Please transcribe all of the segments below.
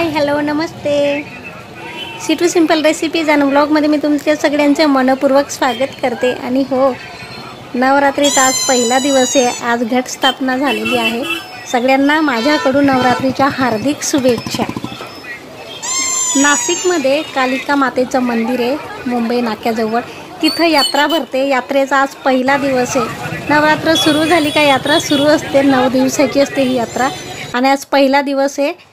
Hi hello नमस्ते. C2 simple recipes आणि ब्लॉगमध्ये मी तुमच्या सगळ्यांचे मनपूर्वक स्वागत करते. आणि हो, नवरात्रीचा आज पहिला दिवस आहे. आज घटस्थापना झालेली आहे. सगळ्यांना माझ्याकडून नवरात्रीच्या हार्दिक शुभेच्छा. नाशिकमध्ये कालिका मातेचं मंदिर आहे, मुंबई नाक्याजवळ. तिथं यात्रा भरते. यात्रेचा आज पहिला दिवस आहे. नवरात्र सुरू झाली का यात्रा सुरू असते. 9 दिवसाची असते ही यात्रा आणि आज पहिला दिवस आहे.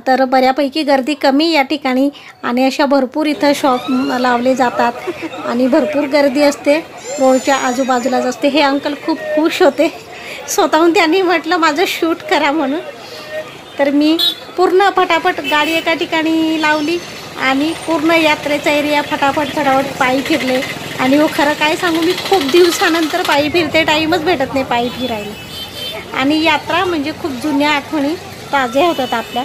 तर बऱ्यापैकी गर्दी कमी या ठिकाणी आणि अशा भरपूर इथं शॉप लावले जातात आणि भरपूर गर्दी असते. रोडच्या आजूबाजूलाच असते. हे अंकल खूप खुश होते. स्वतःहून त्यांनी म्हटलं माझं शूट करा म्हणून. तर मी पूर्ण फटाफट गाडी एका ठिकाणी लावली आणि पूर्ण यात्रेचा एरिया फटाफट पायी फिरले. आणि हो, खरं काय सांगू, मी खूप दिवसानंतर पायी फिरते. टाईमच भेटत नाही पायी फिरायला. आणि यात्रा म्हणजे खूप जुन्या आठवणी ताज्या होतात आपल्या.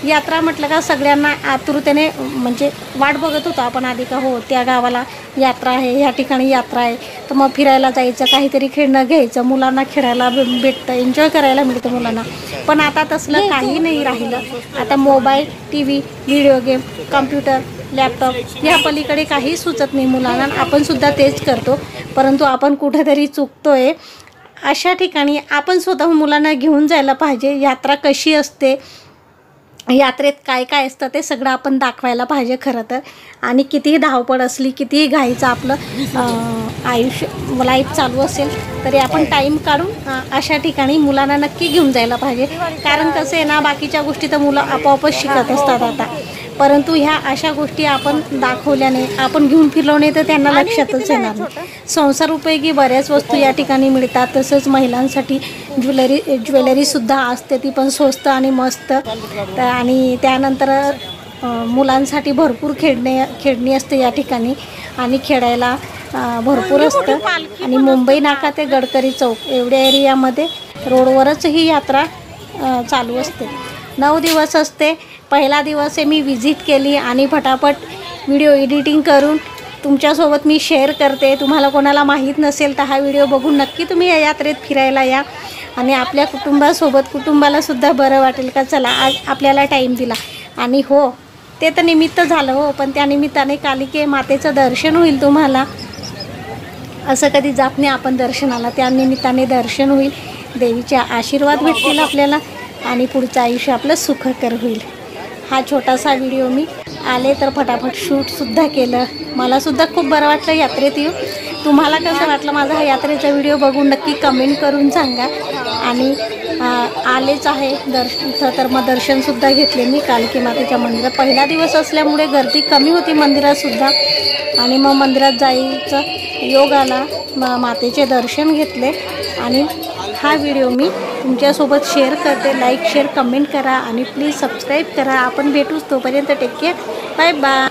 यात्रा म्हटलं का सगळ्यांना आतुरतेने म्हणजे वाट बघत होतो आपण आधी का हो त्या गावाला यात्रा आहे, ह्या ठिकाणी यात्रा आहे, तर मग फिरायला जायचं, काहीतरी खेळणं घ्यायचं, मुलांना खेळायला भेटतं, एन्जॉय करायला मिळतं मुलांना. पण आता तसलं काही नाही राहिलं. आता mobile, TV, video game, computer, laptop या पलीकडे काही सुचत नाही मुलांना. आपणसुद्धा तेच करतो, परंतु आपण कुठेतरी चुकतोय. अशा ठिकाणी आपण स्वतःहून मुलांना घेऊन जायला पाहिजे. यात्रा कशी असते, यात्रेत काय काय असतं ते सगळं आपण दाखवायला पाहिजे खरं तर. आणि कितीही धावपळ असली, कितीही घाईचं आपलं आयुष्य लाईफ चालू असेल तरी आपण टाईम काढून अशा ठिकाणी मुलांना नक्की घेऊन जायला पाहिजे. कारण कसं आहे ना, बाकीच्या गोष्टी तर मुलं आपोआपच शिकत असतात आता, परंतु ह्या अशा गोष्टी आपण दाखवल्याने, आपण घेऊन फिरलो नाही तर त्यांना लक्षातच येणार नाही. संसार उपयोगी बऱ्याच वस्तू या ठिकाणी मिळतात. तसंच महिलांसाठी ज्वेलरीसुद्धा असते, ती पण स्वस्त आणि मस्त. आणि त्यानंतर मुलांसाठी भरपूर खेळणी असते या ठिकाणी आणि खेळायला भरपूर असतं. आणि मुंबई नाका ते गडकरी चौक एवढ्या एरियामध्ये रोडवरच ही यात्रा चालू असते. 9 दिवस असते. पहिला दिवस आहे, मी विजिट केली आणि फटाफट व्हिडिओ एडिटिंग करून तुमच्यासोबत मी शेअर करते. तुम्हाला कोणाला माहीत नसेल तर हा व्हिडिओ बघून नक्की तुम्ही या यात्रेत फिरायला या आणि आपल्या कुटुंबालासुद्धा बरं वाटेल का चला आज आपल्याला टाईम दिला. आणि हो, ते तर निमित्त झालं हो, पण त्या निमित्ताने कालिके मातेचं दर्शन होईल तुम्हाला. असं कधी जात नाही आपण दर्शनाला, त्या निमित्ताने दर्शन होईल, देवीचे आशीर्वाद भेटतील आपल्याला आणि पुढचं आयुष्य आपलं सुखकर होईल. हा छोटासा व्हिडिओ मी आले तर फटाफट शूटसुद्धा केलं. मलासुद्धा खूप बरं वाटलं यात्रेत येऊन. तुम्हाला कसं वाटलं माझा हा यात्रेचा व्हिडिओ बघून नक्की कमेंट करून सांगा. आणि आलेच आहे इथं तर मग दर्शनसुद्धा घेतले मी कालिका मातेच्या मंदिरात. पहिला दिवस असल्यामुळे गर्दी कमी होती मंदिरातसुद्धा. आणि मग मंदिरात जायचं योग आला, मातेचे दर्शन घेतले आणि हा व्हिडिओ मी तुमच्यासोबत शेअर करते. लाईक शेअर कमेंट करा आणि प्लीज सबस्क्राईब करा. आपण भेटूच, तोपर्यंत टेक केअर, बाय बाय.